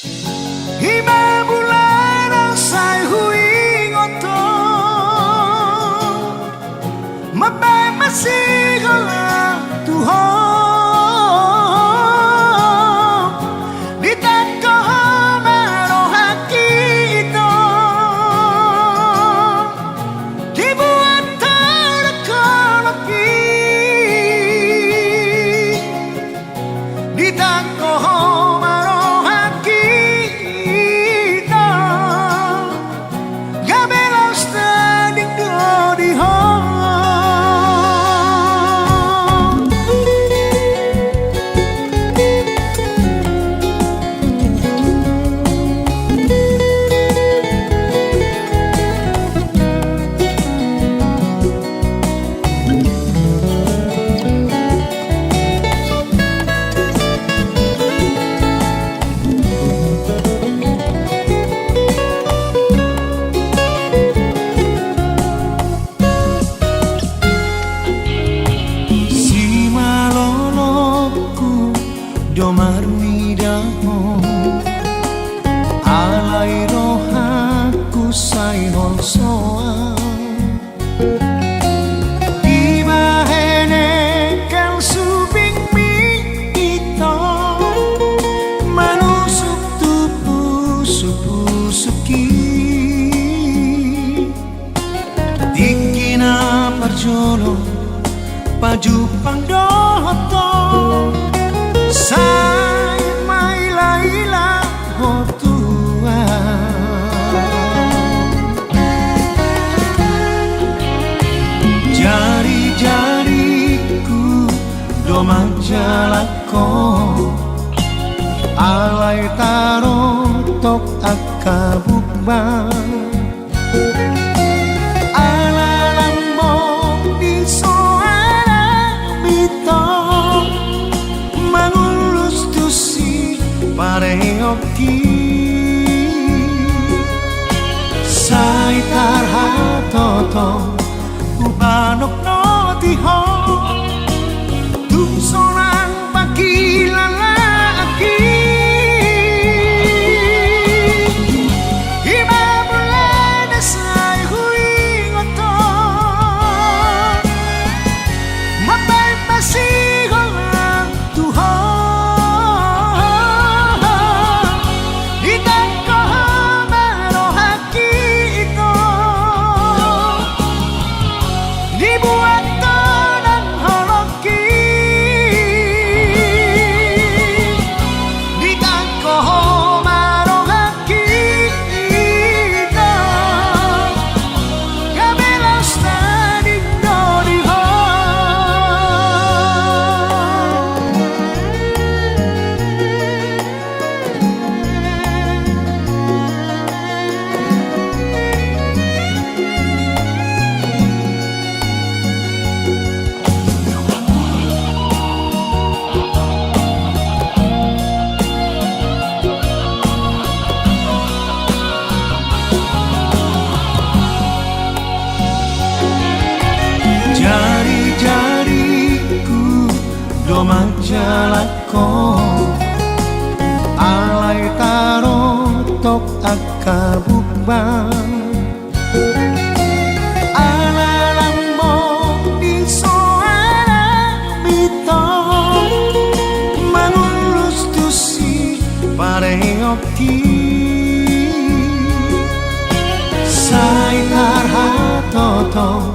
Hima bulan ang say huing oto Mabay masigal ang tuhong Ditan ko marohaki ito Dibuat terkolaki Ditan ko Domar midaho alai rohaku say holsoa Ibahene kang subing mi ito manusuk tupu suki Dikina parjolo pajupang dohoto Say may laila ho tua Jari-jariku domang jalako Alay taro tok akabukbang Pareoki Say tarhatoto Ubanok no tiho Tungsorang pakilalaki Hima bulan na say huing oto Mabay pasigol ang tuho Domang jalako alay taro tok akabukbang Alalambong di soara bito Mangulus tusi pareoki Say tarhatoto